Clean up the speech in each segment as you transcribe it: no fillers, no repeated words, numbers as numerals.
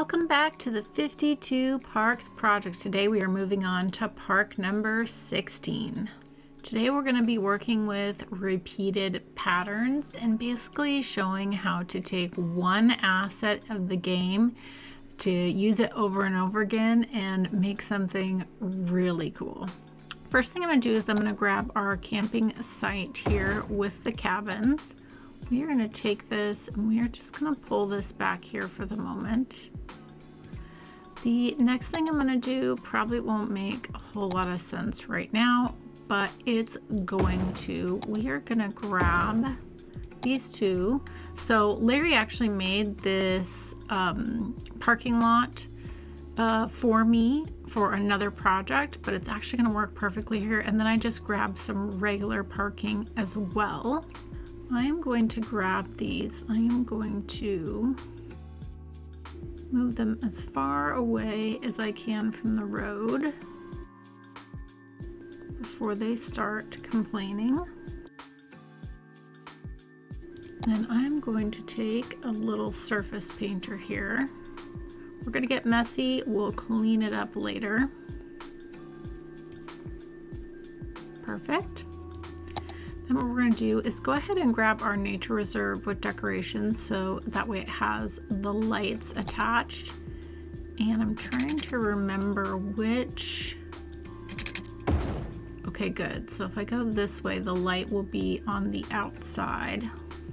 Welcome back to the 52 Parks project. Today we are moving on to park number 16. Today we're going to be working with repeated patterns and basically showing how to take one asset of the game to use it over and over again and make something really cool. First thing I'm going to do is I'm going to grab our camping site here with the cabins. We are going to take this and we are just going to pull this back here for the moment. The next thing I'm going to do probably won't make a whole lot of sense right now, but it's going to. We are going to grab these two. So Larry actually made this parking lot for me for another project, but it's actually going to work perfectly here. And then I just grabbed some regular parking as well. I am going to grab these. I am going to move them as far away as I can from the road before they start complaining. Then I'm going to take a little surface painter here. We're going to get messy. We'll clean it up later. Perfect. Then what we're going to do is go ahead and grab our nature reserve with decorations so that way it has the lights attached. And I'm trying to remember which. Okay, good. So if I go this way, the light will be on the outside.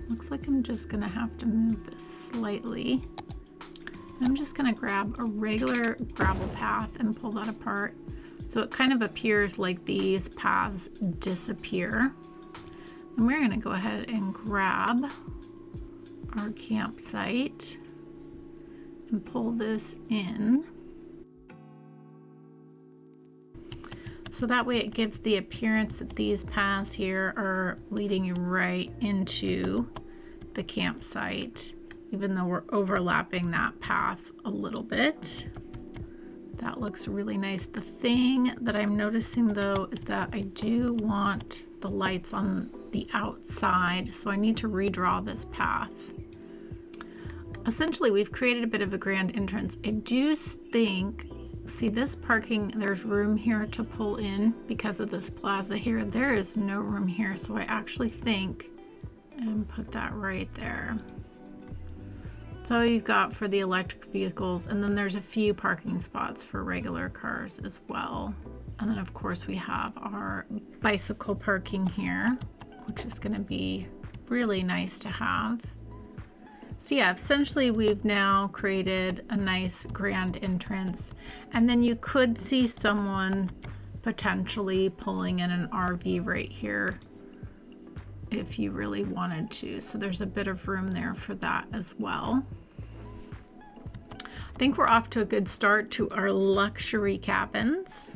Looks like I'm just going to have to move this slightly. I'm just going to grab a regular gravel path and pull that apart so it kind of appears like these paths disappear. And we're going to go ahead and grab our campsite and pull this in. So that way it gives the appearance that these paths here are leading you right into the campsite, even though we're overlapping that path a little bit. That looks really nice. The thing that I'm noticing though is that I do want the lights on the outside, so I need to redraw this path. Essentially, we've created a bit of a grand entrance. I do think, see this parking, there's room here to pull in because of this plaza here. There is no room here, so I actually think, and put that right there. So you've got for the electric vehicles, and then there's a few parking spots for regular cars as well. And then of course we have our bicycle parking here, which is going to be really nice to have. So yeah, essentially we've now created a nice grand entrance, and then you could see someone potentially pulling in an RV right here if you really wanted to. So there's a bit of room there for that as well. I think we're off to a good start to our luxury cabins.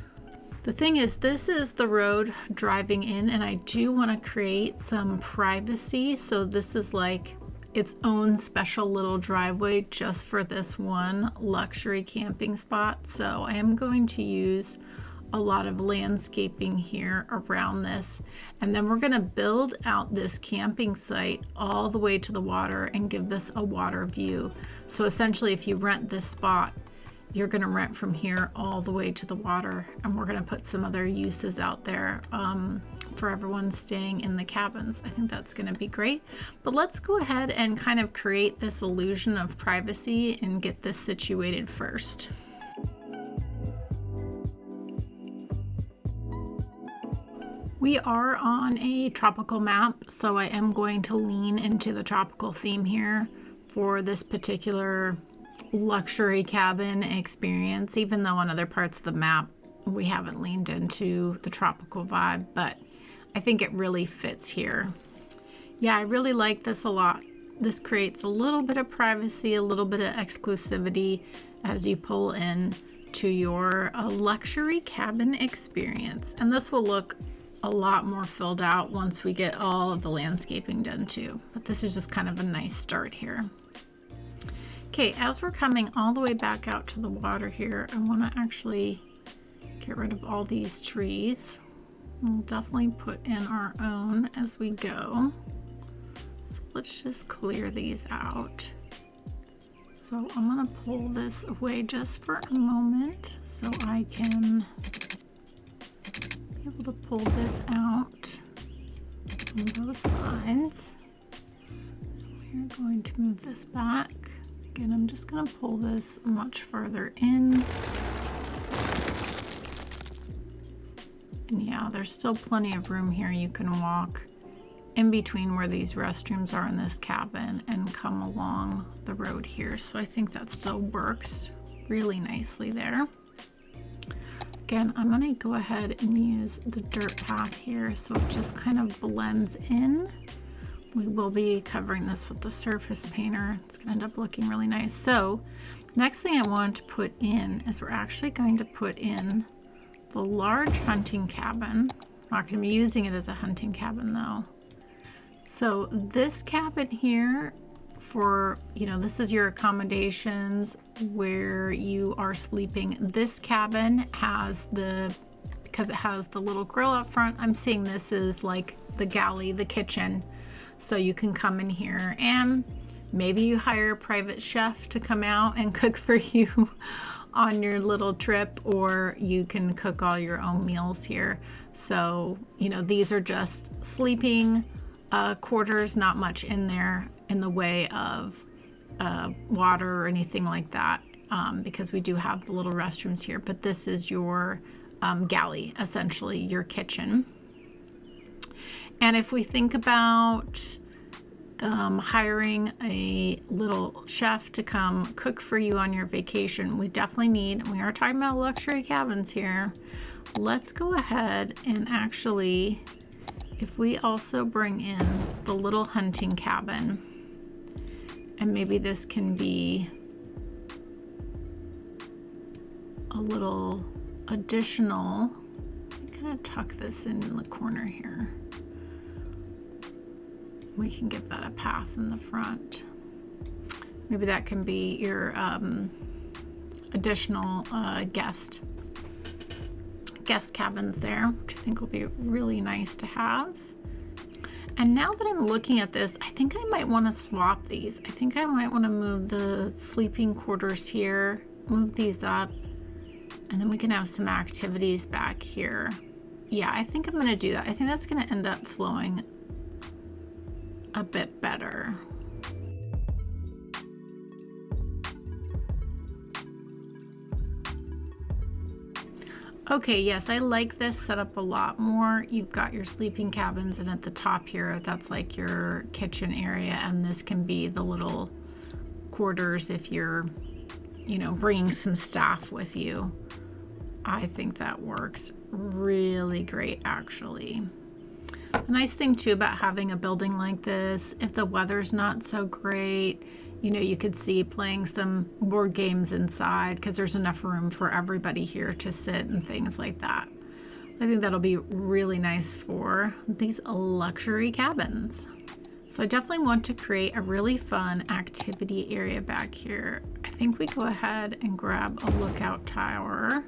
The thing is, this is the road driving in, and I do want to create some privacy. So this is like its own special little driveway just for this one luxury camping spot. So I am going to use a lot of landscaping here around this, and then we're going to build out this camping site all the way to the water and give this a water view. So essentially, if you rent this spot, you're going to rent from here all the way to the water, and we're going to put some other uses out there for everyone staying in the cabins. I think that's going to be great. But let's go ahead and kind of create this illusion of privacy and get this situated first. We are on a tropical map, so I am going to lean into the tropical theme here for this particular luxury cabin experience, even though on other parts of the map we haven't leaned into the tropical vibe, but I think it really fits here. Yeah, I really like this a lot. This creates a little bit of privacy, a little bit of exclusivity as you pull in to your luxury cabin experience, and this will look a lot more filled out once we get all of the landscaping done too, but this is just kind of a nice start here. Okay, as we're coming all the way back out to the water here, I want to actually get rid of all these trees. We'll definitely put in our own as we go. So let's just clear these out. So So I'm gonna pull this away just for a moment so I can be able to pull this out on both sides. We're going to move this back. Again, I'm just gonna pull this much further in. And yeah, there's still plenty of room here. You can walk in between where these restrooms are in this cabin and come along the road here. So I think that still works really nicely there. Again, I'm gonna go ahead and use the dirt path here so it just kind of blends in. We will be covering this with the surface painter. It's gonna end up looking really nice. So next thing I want to put in is we're actually going to put in the large hunting cabin. I'm not gonna be using it as a hunting cabin though. So this cabin here for, you know, this is your accommodations where you are sleeping. This cabin has because it has the little grill up front, I'm seeing this is like the galley, the kitchen. So you can come in here and maybe you hire a private chef to come out and cook for you on your little trip, or you can cook all your own meals here. So, you know, these are just sleeping quarters, not much in there in the way of water or anything like that, because we do have the little restrooms here, but this is your galley, essentially your kitchen. And if we think about hiring a little chef to come cook for you on your vacation, we definitely need, we are talking about luxury cabins here. Let's go ahead and actually, if we also bring in the little hunting cabin, and maybe this can be a little additional, I'm gonna tuck this in the corner here. We can give that a path in the front. Maybe that can be your additional guest cabins there, which I think will be really nice to have. And now that I'm looking at this, I think I might want to swap these. I think I might want to move the sleeping quarters here, move these up, and then we can have some activities back here. Yeah, I think I'm going to do that. I think that's going to end up flowing a bit better. Okay, yes, I like this setup a lot more. You've got your sleeping cabins, and at the top here, that's like your kitchen area, and this can be the little quarters if you're, you know, bringing some staff with you. I think that works really great, actually. The nice thing too about having a building like this, if the weather's not so great, you know, you could see playing some board games inside because there's enough room for everybody here to sit and things like that. I think that'll be really nice for these luxury cabins. So I definitely want to create a really fun activity area back here. I think we go ahead and grab a lookout tower.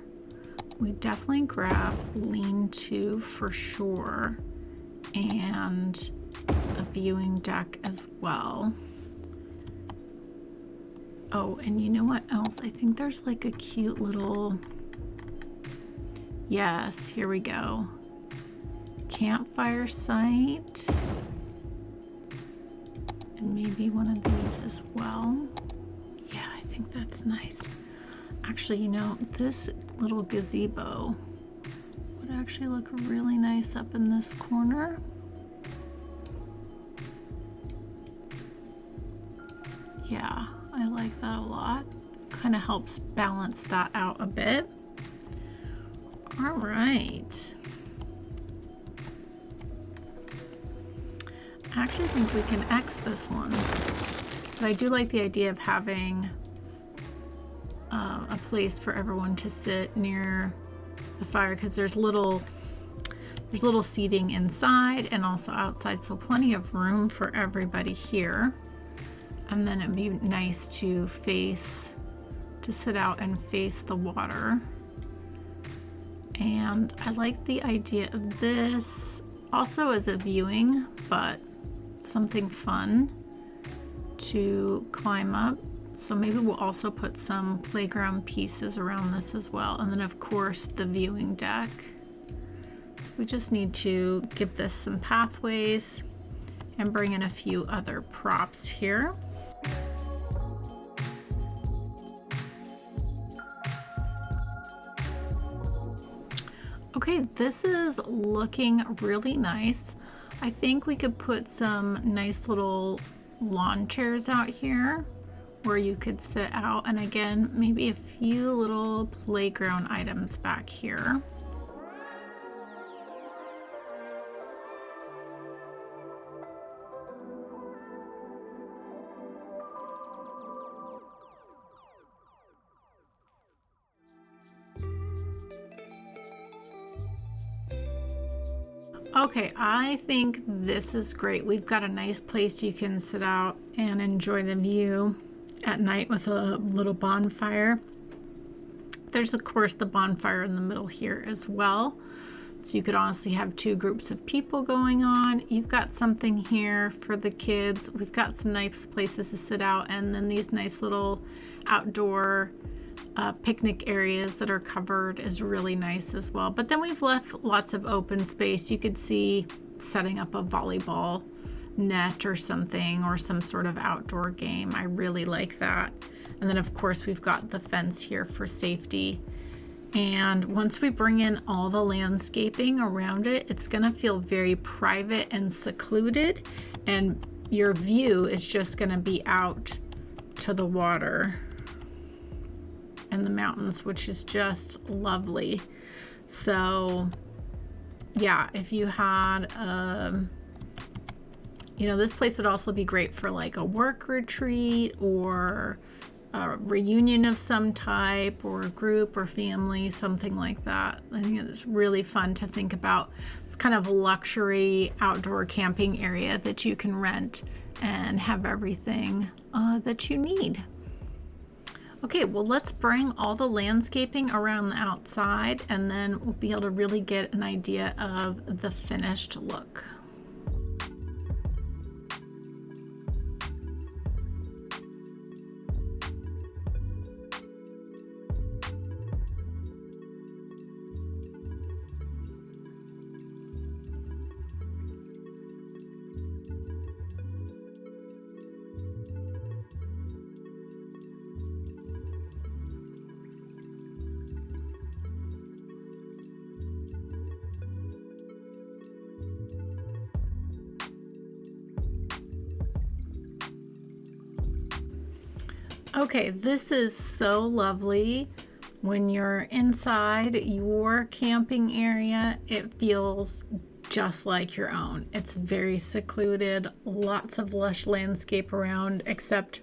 We definitely grab lean-to for sure, and a viewing deck as well. Oh, and you know what else? I think there's like a cute little, yes, here we go. Campfire site. And maybe one of these as well. Yeah, I think that's nice. Actually, you know, this little gazebo would actually look really nice up in this corner. Yeah, I like that a lot. Kind of helps balance that out a bit. All right. I actually think we can X this one. But I do like the idea of having a place for everyone to sit near the fire, because there's little seating inside and also outside, so plenty of room for everybody here. And then it'd be nice to sit out and face the water. And I like the idea of this also as a viewing, but something fun to climb up. So maybe we'll also put some playground pieces around this as well. And then of course the viewing deck. So we just need to give this some pathways and bring in a few other props here. Okay, this is looking really nice. I think we could put some nice little lawn chairs out here where you could sit out, and again, maybe a few little playground items back here. Okay, I think this is great. We've got a nice place you can sit out and enjoy the view at night with a little bonfire. There's of course the bonfire in the middle here as well. So you could honestly have two groups of people going on. You've got something here for the kids. We've got some nice places to sit out, and then these nice little outdoor picnic areas that are covered is really nice as well. But then we've left lots of open space. You could see setting up a volleyball net or something, or some sort of outdoor game. I really like that. And then of course we've got the fence here for safety. And once we bring in all the landscaping around it, it's gonna feel very private and secluded, and your view is just gonna be out to the water and the mountains, which is just lovely. So yeah, if you had you know, this place would also be great for like a work retreat or a reunion of some type, or a group or family, something like that. I think it's really fun to think about. It's kind of a luxury outdoor camping area that you can rent and have everything that you need. Okay, well, let's bring all the landscaping around the outside, and then we'll be able to really get an idea of the finished look. Okay, this is so lovely. When you're inside your camping area, it feels just like your own. It's very secluded, lots of lush landscape around, except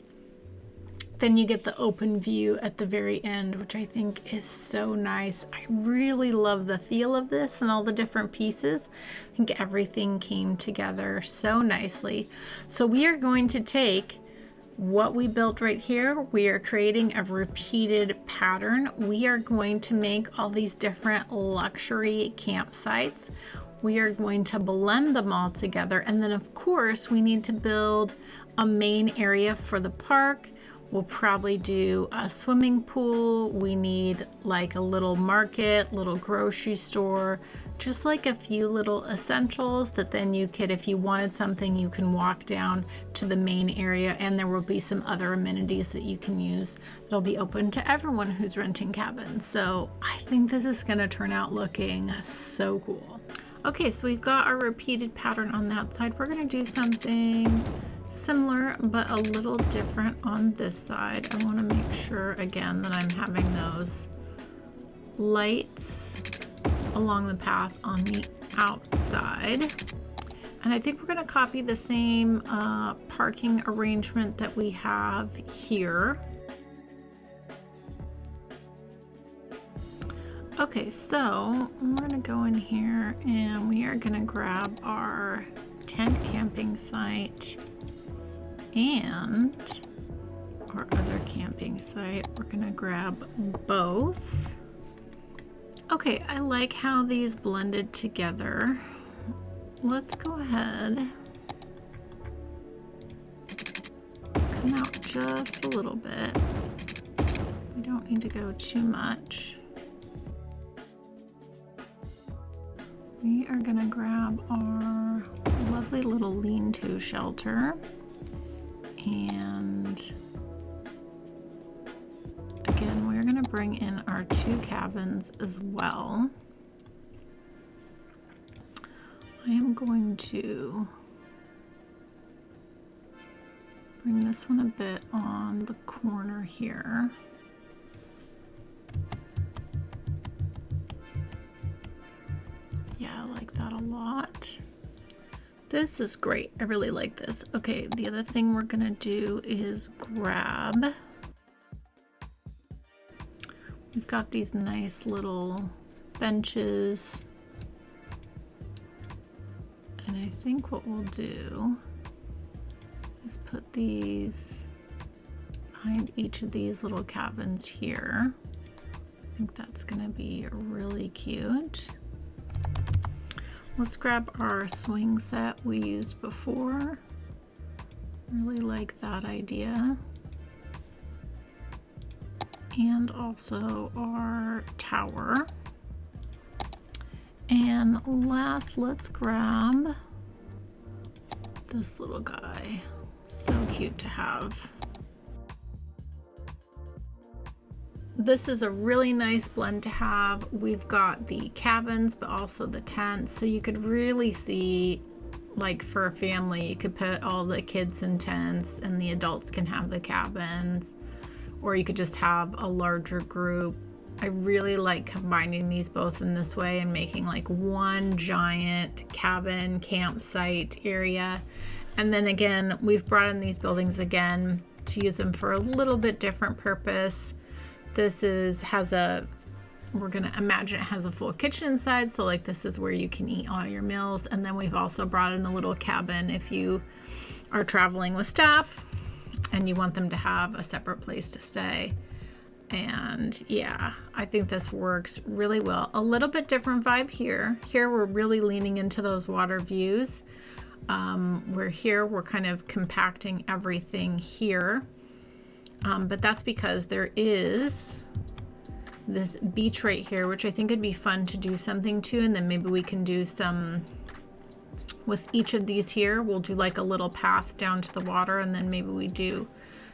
then you get the open view at the very end, which I think is so nice. I really love the feel of this and all the different pieces. I think everything came together so nicely. So we are going to take what we built right here. We are creating a repeated pattern. We are going to make all these different luxury campsites. We are going to blend them all together, and then of course we need to build a main area for the park. We'll probably do a swimming pool. We need like a little market, little grocery store, just like a few little essentials that then you could, if you wanted something, you can walk down to the main area, and there will be some other amenities that you can use that'll be open to everyone who's renting cabins. So I think this is gonna turn out looking so cool. Okay, so we've got our repeated pattern on that side. We're gonna do something similar but a little different on this side. I want to make sure again that I'm having those lights along the path on the outside, and I think we're going to copy the same parking arrangement that we have here. Okay, so we're going to go in here and we are going to grab our tent camping site and our other camping site. We're gonna grab both. Okay, I like how these blended together. Let's go ahead. Let's come out just a little bit. We don't need to go too much. We are gonna grab our lovely little lean-to shelter, and again, we're gonna bring in our 2 cabins as well. I am going to bring this one a bit on the corner here. Yeah, I like that a lot. This is great. I really like this. Okay, the other thing we're gonna do is grab. We've got these nice little benches. And I think what we'll do is put these behind each of these little cabins here. I think that's gonna be really cute. Let's grab our swing set we used before. Really like that idea. And also our tower. And last, let's grab this little guy. So cute to have. This is a really nice blend to have. We've got the cabins, but also the tents. So you could really see, like for a family, you could put all the kids in tents and the adults can have the cabins, or you could just have a larger group. I really like combining these both in this way and making like one giant cabin campsite area. And then again, we've brought in these buildings again to use them for a little bit different purpose. This we're gonna imagine it has a full kitchen inside. So like this is where you can eat all your meals. And then we've also brought in a little cabin if you are traveling with staff and you want them to have a separate place to stay. And yeah, I think this works really well. A little bit different vibe here. Here we're really leaning into those water views. Where here we're kind of compacting everything here. But that's because there is this beach right here, which I think would be fun to do something to. And then maybe we can do some, with each of these here, we'll do like a little path down to the water, and then maybe we do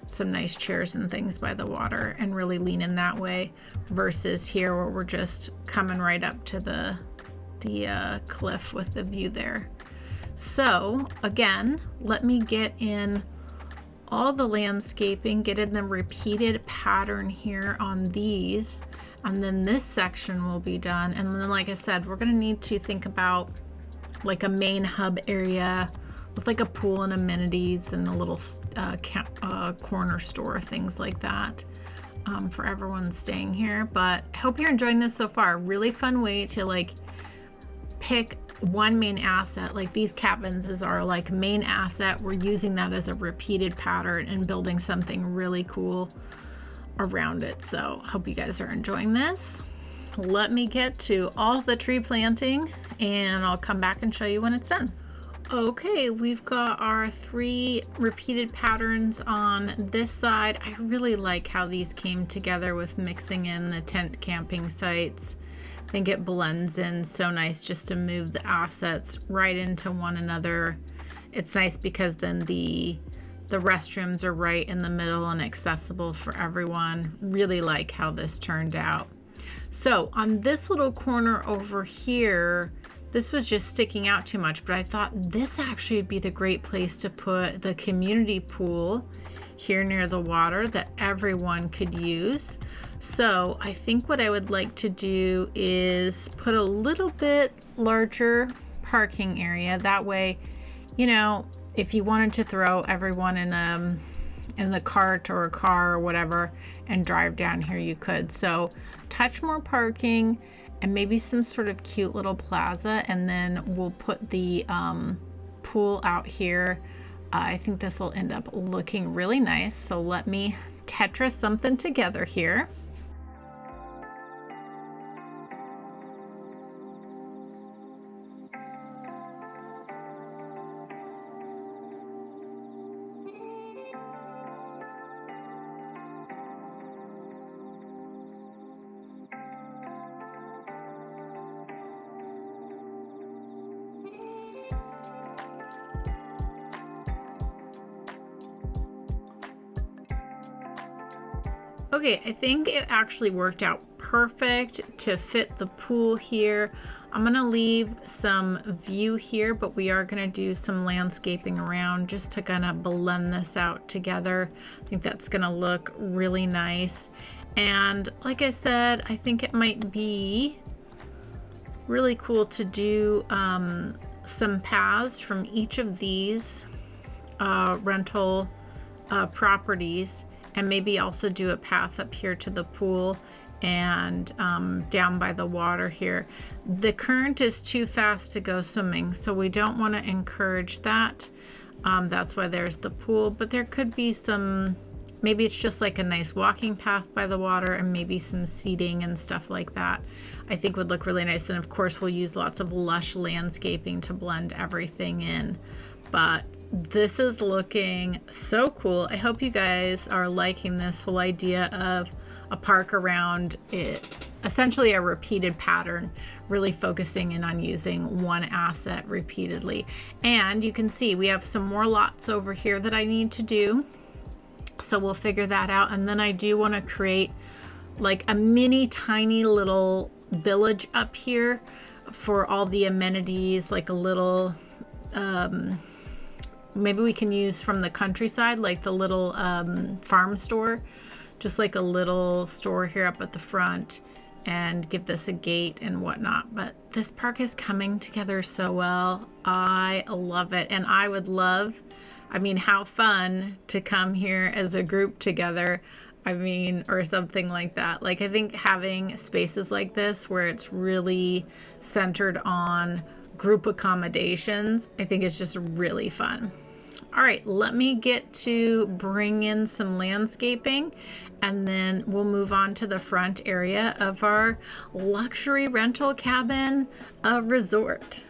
some nice chairs and things by the water and really lean in that way, versus here where we're just coming right up to the cliff with the view there. So again, let me get in all the landscaping, get in the repeated pattern here on these, and then this section will be done. And then like I said, we're gonna need to think about like a main hub area with like a pool and amenities and a little corner store, things like that, for everyone staying here. But I hope you're enjoying this so far. Really fun way to like pick one main asset. Like these cabins is our like main asset. We're using that as a repeated pattern and building something really cool around it. So hope you guys are enjoying this. Let me get to all the tree planting and I'll come back and show you when it's done. Okay, we've got our 3 repeated patterns on this side. I really like how these came together with mixing in the tent camping sites. I think it blends in so nice just to move the assets right into one another. It's nice because then the restrooms are right in the middle and accessible for everyone. Really like how this turned out. So on this little corner over here, this was just sticking out too much, but I thought this actually would be the great place to put the community pool here near the water that everyone could use. So I think what I would like to do is put a little bit larger parking area. That way, you know, if you wanted to throw everyone in the cart or a car or whatever and drive down here, you could. So touch more parking and maybe some sort of cute little plaza, and then we'll put the pool out here. I think this will end up looking really nice. So let me Tetris something together here. Okay, I think it actually worked out perfect to fit the pool here. I'm gonna leave some view here, but we are gonna do some landscaping around just to kind of blend this out together. I think that's gonna look really nice. And like I said, I think it might be really cool to do some paths from each of these rental properties, and maybe also do a path up here to the pool and down by the water here. The current is too fast to go swimming, so we don't want to encourage that. That's why there's the pool, but there could be some, maybe it's just like a nice walking path by the water, and maybe some seating and stuff like that. I think would look really nice. Then of course we'll use lots of lush landscaping to blend everything in. But this is looking so cool. I hope you guys are liking this whole idea of a park around it, essentially a repeated pattern, really focusing in on using one asset repeatedly. And you can see we have some more lots over here that I need to do, so we'll figure that out. And then I do want to create like a mini tiny little village up here for all the amenities, like a little maybe we can use from the countryside, like the little farm store, just like a little store here up at the front, and give this a gate and whatnot. But this park is coming together so well. I love it. And I would love, I mean, how fun to come here as a group together. I mean, or something like that. Like, I think having spaces like this where it's really centered on group accommodations, I think it's just really fun. All right, let me get to bring in some landscaping, and then we'll move on to the front area of our luxury rental cabin resort.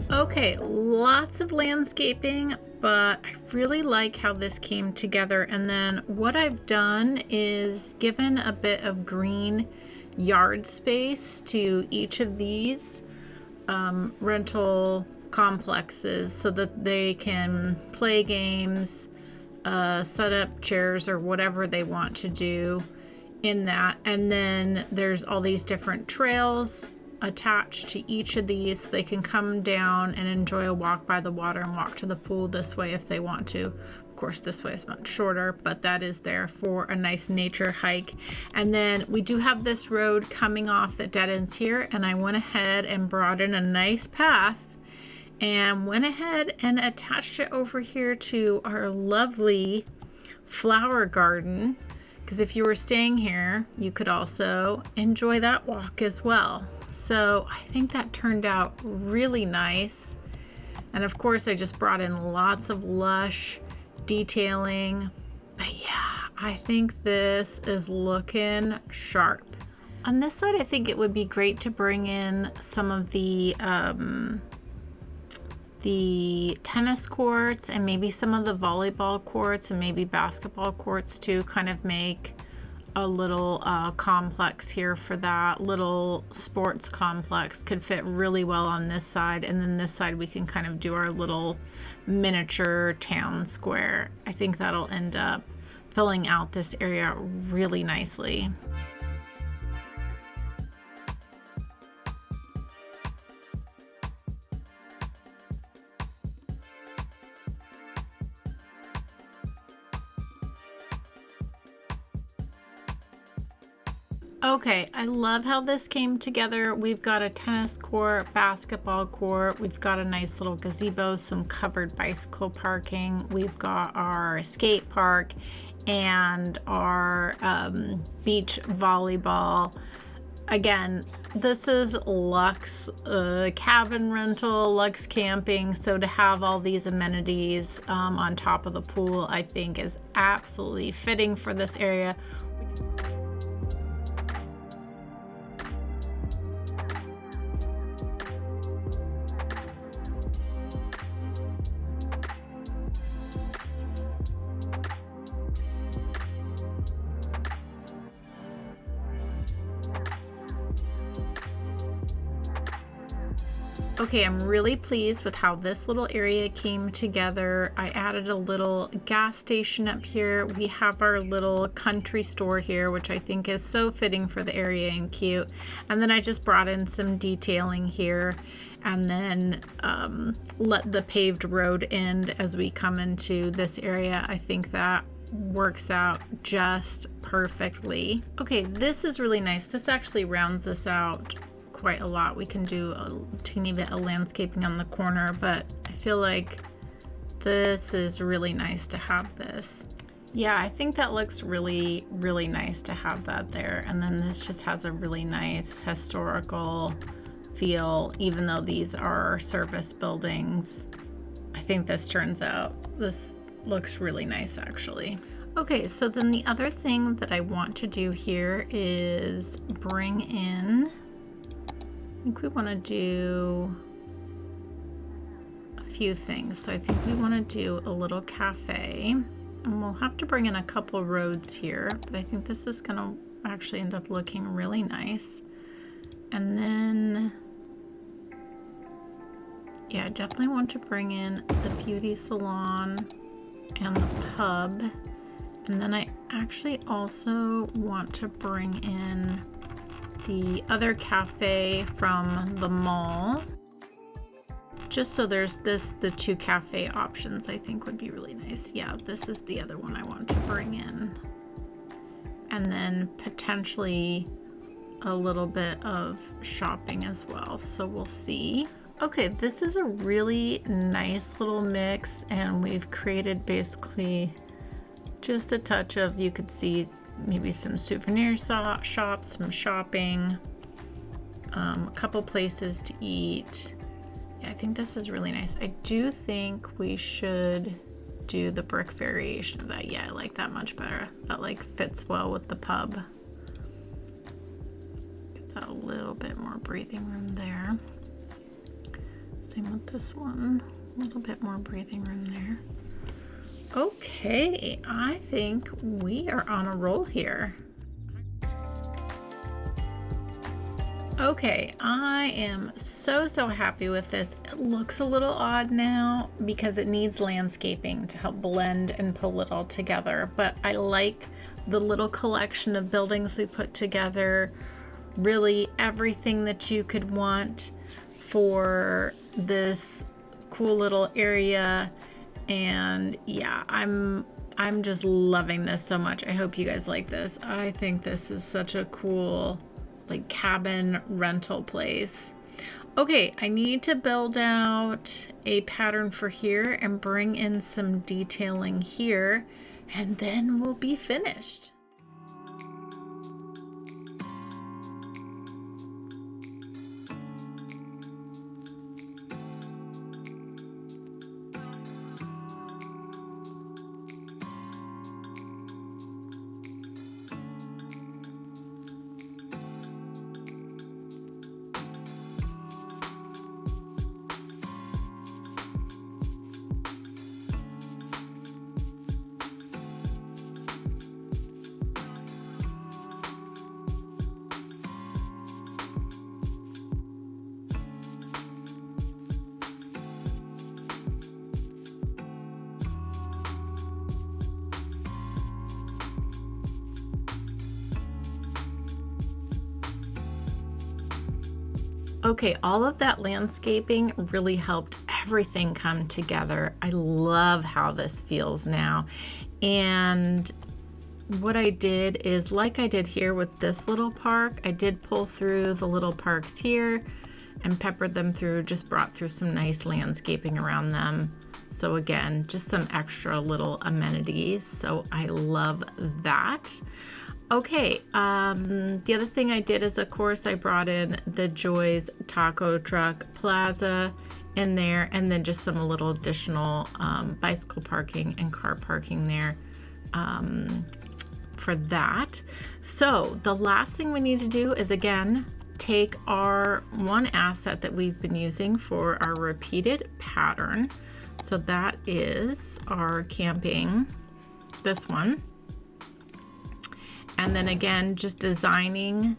Okay, lots of landscaping, but I really like how this came together. And then what I've done is given a bit of green yard space to each of these rental complexes so that they can play games, set up chairs or whatever they want to do in that. And then there's all these different trails attached to each of these, so they can come down and enjoy a walk by the water and walk to the pool this way if they want to. Of course, this way is much shorter, but that is there for a nice nature hike. And then we do have this road coming off that dead ends here, and I went ahead and brought in a nice path and went ahead and attached it over here to our lovely flower garden, because if you were staying here, you could also enjoy that walk as well. So I think that turned out really nice. And of course, I just brought in lots of lush detailing. But yeah, I think this is looking sharp. On this side, I think it would be great to bring in some of the tennis courts and maybe some of the volleyball courts and maybe basketball courts too, kind of make a little complex here for that. Little sports complex could fit really well on this side, and then this side we can kind of do our little miniature town square. I think that'll end up filling out this area really nicely. Okay, I love how this came together. We've got a tennis court, basketball court, we've got a nice little gazebo, some covered bicycle parking, we've got our skate park and our beach volleyball. Again, this is Lux cabin rental, Lux camping, so to have all these amenities on top of the pool, I think is absolutely fitting for this area. Okay, I'm really pleased with how this little area came together. I added a little gas station up here. We have our little country store here, which I think is so fitting for the area and cute. And then I just brought in some detailing here and then let the paved road end as we come into this area. I think that works out just perfectly. Okay, this is really nice. This actually rounds this out quite a lot. We can do a teeny bit of landscaping on the corner, but I feel like this is really nice to have this. Yeah, I think that looks really, really nice to have that there. And then this just has a really nice historical feel, even though these are service buildings. I think this looks really nice actually. Okay, so then the other thing that I want to do here is bring in, I think we want to do a few things. So I think we want to do a little cafe, and we'll have to bring in a couple roads here, but I think this is going to actually end up looking really nice. And then, yeah, I definitely want to bring in the beauty salon and the pub. And then I actually also want to bring in the other cafe from the mall, just so there's the two cafe options. I think would be really nice. Yeah, this is the other one I want to bring in, and then potentially a little bit of shopping as well, so we'll see. Okay, this is a really nice little mix, and we've created basically just a touch of, you could see maybe some souvenir shops, some shopping, a couple places to eat. Yeah, I think this is really nice. I do think we should do the brick variation of that. Yeah, I like that much better. That like fits well with the pub. Get that a little bit more breathing room there. Same with this one, a little bit more breathing room there. Okay, I think we are on a roll here. Okay, I am so happy with this. It looks a little odd now because it needs landscaping to help blend and pull it all together, but I like the little collection of buildings we put together. Really everything that you could want for this cool little area. And yeah, I'm just loving this so much. I hope you guys like this. I think this is such a cool like cabin rental place. Okay, I need to build out a pattern for here and bring in some detailing here, and then we'll be finished. Okay, all of that landscaping really helped everything come together. I love how this feels now. And what I did is, like I did here with this little park, I did pull through the little parks here and peppered them through, just brought through some nice landscaping around them. So again, just some extra little amenities. So I love that. Okay, the other thing I did is, of course, I brought in the Joy's Taco Truck Plaza in there, and then just some little additional bicycle parking and car parking there for that. So the last thing we need to do is, again, take our one asset that we've been using for our repeated pattern. So that is our camping, this one. And then again, just designing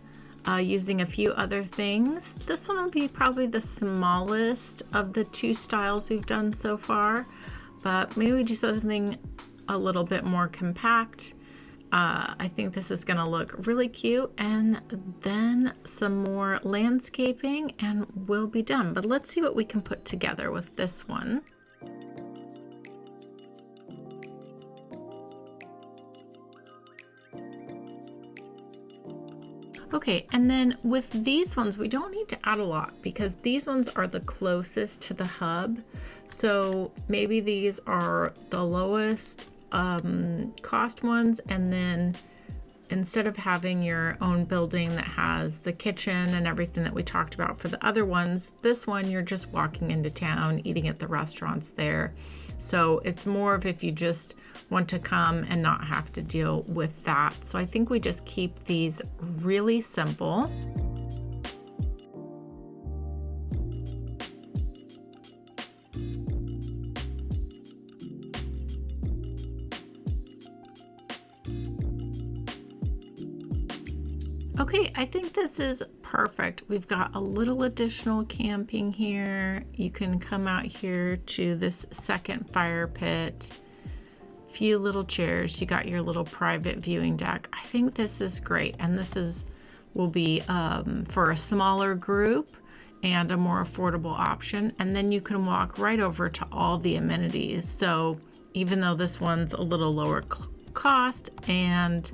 using a few other things. This one will be probably the smallest of the two styles we've done so far, but maybe we do something a little bit more compact. I think this is gonna look really cute, and then some more landscaping and we'll be done. But let's see what we can put together with this one. Okay, and then with these ones, we don't need to add a lot because these ones are the closest to the hub. So maybe these are the lowest cost ones, and then instead of having your own building that has the kitchen and everything that we talked about for the other ones, this one you're just walking into town, eating at the restaurants there. So it's more of if you just want to come and not have to deal with that. So I think we just keep these really simple. Okay, I think this is perfect. We've got a little additional camping here. You can come out here to this second fire pit. Few little chairs. You got your little private viewing deck. I think this is great, and this will be for a smaller group and a more affordable option. And then you can walk right over to all the amenities. So even though this one's a little lower cost and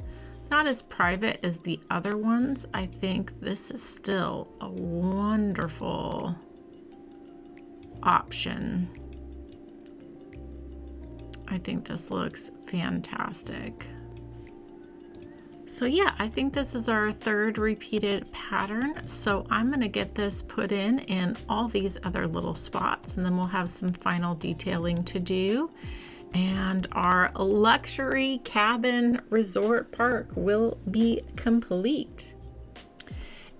not as private as the other ones, I think this is still a wonderful option. I think this looks fantastic. So yeah, I think this is our third repeated pattern. So I'm gonna get this put in all these other little spots, and then we'll have some final detailing to do. And our luxury cabin resort park will be complete.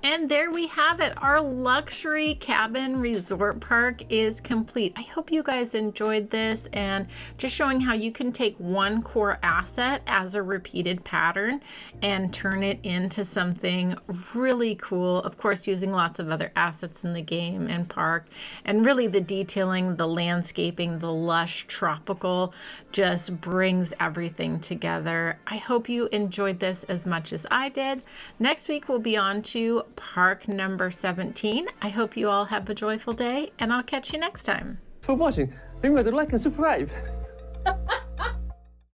And there we have it. Our luxury cabin resort park is complete. I hope you guys enjoyed this, and just showing how you can take one core asset as a repeated pattern and turn it into something really cool. Of course, using lots of other assets in the game and park, and really the detailing, the landscaping, the lush tropical just brings everything together. I hope you enjoyed this as much as I did. Next week we'll be on to park number 17. I hope you all have a joyful day, and I'll catch you next time. For watching, remember to like and subscribe.